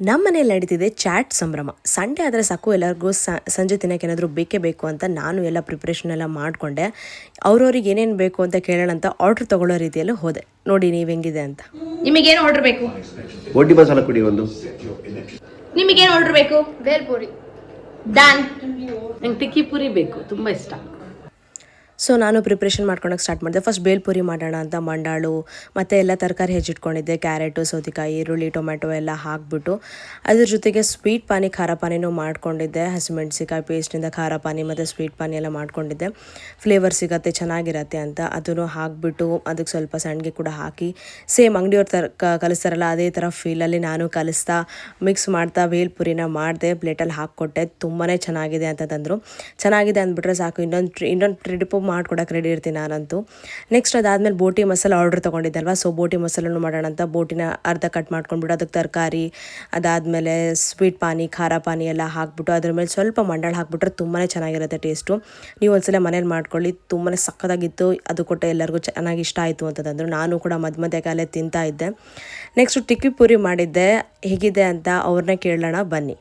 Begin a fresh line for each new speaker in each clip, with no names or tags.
ನಮ್ಮ ಮನೇಲಿ ನಡೀತಿದೆ ಚಾಟ್ ಸಂಭ್ರಮ. ಸಂಡೇ ಆದರೆ ಸಾಕು ಎಲ್ಲರಿಗೂ ಸಂಜೆ ತಿನ್ನೋಕೆ ಏನಾದರೂ ಬೇಕೇ ಬೇಕು ಅಂತ ನಾನು ಎಲ್ಲ ಪ್ರಿಪ್ರೇಷನ್ ಎಲ್ಲ ಮಾಡಿಕೊಂಡೆ. ಅವ್ರವ್ರಿಗೆ ಏನೇನು ಬೇಕು ಅಂತ ಕೇಳೋಣ ಅಂತ ಆರ್ಡ್ರ್ ತೊಗೊಳ್ಳೋ ರೀತಿಯಲ್ಲೂ ಹೋದೆ. ನೋಡಿ ನೀವು ಹೆಂಗಿದೆ ಅಂತ.
ನಿಮಗೇನು ಆರ್ಡರ್ ಬೇಕು?
ಬೋಟಿ ಮಸಾಲ ಕುಡಿ ಒಂದು.
ನಿಮಗೇನು ಆರ್ಡರ್ ಬೇಕು?
ಬೇಲ್ಪುರಿ.
ಡನ್.
ನಂಗೆ ತಿಕ್ಕಿ ಪುರಿ ಬೇಕು, ತುಂಬ ಇಷ್ಟ.
ಸೊ ನಾನು ಪ್ರಿಪ್ರೇಷನ್ ಮಾಡ್ಕೊಳಕ್ಕೆ ಸ್ಟಾರ್ಟ್ ಮಾಡಿದೆ. ಫಸ್ಟ್ ಬೇಲ್ಪುರಿ ಮಾಡೋಣ ಅಂತ ಮಂಡಾಳು ಮತ್ತು ಎಲ್ಲ ತರಕಾರಿ ಹೆಚ್ಚಿಟ್ಕೊಂಡಿದ್ದೆ. ಕ್ಯಾರೆಟು, ಸೌತೆಕಾಯಿ, ಈರುಳ್ಳಿ, ಟೊಮೆಟೊ ಎಲ್ಲ ಹಾಕಿಬಿಟ್ಟು ಅದ್ರ ಜೊತೆಗೆ ಸ್ವೀಟ್ ಪಾನಿ, ಖಾರ ಪಾನಿನೂ ಮಾಡ್ಕೊಂಡಿದ್ದೆ. ಹಸಿಮೆಣ್ಸಿಕಾಯಿ ಪೇಸ್ಟಿಂದ ಖಾರ ಪಾನಿ ಮತ್ತು ಸ್ವೀಟ್ ಪಾನಿ ಎಲ್ಲ ಮಾಡ್ಕೊಂಡಿದ್ದೆ. ಫ್ಲೇವರ್ ಸಿಗುತ್ತೆ, ಚೆನ್ನಾಗಿರತ್ತೆ ಅಂತ ಅದನ್ನು ಹಾಕಿಬಿಟ್ಟು ಅದಕ್ಕೆ ಸ್ವಲ್ಪ ಸಣ್ಣಗೆ ಕೂಡ ಹಾಕಿ ಸೇಮ್ ಅಂಗಡಿಯವ್ರ ಕಲಿಸ್ತಾರಲ್ಲ ಅದೇ ಥರ ಫೀಲಲ್ಲಿ ನಾನು ಕಲಿಸ್ತಾ ಮಿಕ್ಸ್ ಮಾಡ್ತಾ ಬೇಲ್ಪುರಿನ ಮಾಡಿದೆ. ಪ್ಲೇಟಲ್ಲಿ ಹಾಕ್ಕೊಟ್ಟೆ. ತುಂಬಾ ಚೆನ್ನಾಗಿದೆ ಅಂತಂದರು. ಚೆನ್ನಾಗಿದೆ ಅಂದ್ಬಿಟ್ರೆ ಸಾಕು, ಇನ್ನೊಂದು ಟ್ರಿಪ್ ಮಾಡ್ಕೊಡಕ್ಕೆ ರೆಡಿ ಇರ್ತೀನಿ ನಾನಂತೂ. ನೆಕ್ಸ್ಟ್ ಅದಾದಮೇಲೆ ಬೋಟಿ ಮಸಾಲ ಆರ್ಡ್ರ್ ತೊಗೊಂಡಿದ್ದಲ್ವ, ಸೊ ಬೋಟಿ ಮಸಾಲೂ ಮಾಡೋಣ ಅಂತ ಬೋಟಿನ ಅರ್ಧ ಕಟ್ ಮಾಡ್ಕೊಂಡ್ಬಿಟ್ಟು ಅದಕ್ಕೆ ತರಕಾರಿ, ಅದಾದಮೇಲೆ ಸ್ವೀಟ್ ಪಾನಿ, ಖಾರ ಪಾನಿ ಎಲ್ಲ ಹಾಕ್ಬಿಟ್ಟು ಅದ್ರ ಮೇಲೆ ಸ್ವಲ್ಪ ಮಂಡಾಳು ಹಾಕ್ಬಿಟ್ರೆ ತುಂಬಾ ಚೆನ್ನಾಗಿರುತ್ತೆ ಟೇಸ್ಟು. ನೀವು ಒಂದ್ಸಲ ಮನೇಲಿ ಮಾಡ್ಕೊಳ್ಳಿ, ತುಂಬಾ ಸಕ್ಕತ್ತಾಗಿತ್ತು. ಅದು ಕೊಟ್ಟು ಎಲ್ಲರಿಗೂ ಚೆನ್ನಾಗಿ ಇಷ್ಟ ಆಯಿತು ಅಂತಂದರು. ನಾನು ಕೂಡ ಮಧ್ಯ ಕಾಲೇ ತಿಂತಾ ಇದ್ದೆ. ನೆಕ್ಸ್ಟು ಟಿಕ್ಕಿ ಪೂರಿ ಮಾಡಿದ್ದೆ. ಹೇಗಿದೆ ಅಂತ ಅವ್ರನ್ನ ಕೇಳೋಣ ಬನ್ನಿ.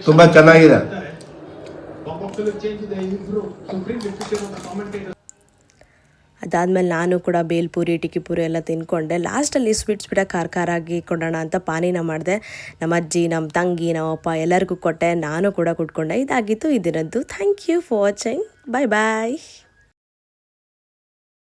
ತುಂಬ ಚೆನ್ನಾಗಿದೆ.
ಅದಾದಮೇಲೆ ನಾನು ಕೂಡ ಬೇಲ್ಪುರಿ, ಟಿಕ್ಕಿ ಪೂರಿ ಎಲ್ಲ ತಿನ್ಕೊಂಡೆ. ಲಾಸ್ಟಲ್ಲಿ ಸ್ವೀಟ್ಸ್ ಬಿಡ ಖಾರ ಆಗಿ ಕೊಡೋಣ ಅಂತ ಪಾನಿನ ಮಾಡಿದೆ. ನಮ್ಮ ಅಜ್ಜಿ, ನಮ್ಮ ತಂಗಿ, ನಮ್ಮಪ್ಪ ಎಲ್ಲರಿಗೂ ಕೊಟ್ಟೆ. ನಾನು ಕೂಡ ಕುಟ್ಕೊಂಡೆ. ಇದಾಗಿತ್ತು ಈ ದಿನದ್ದು. Thank you for watching. Bye bye.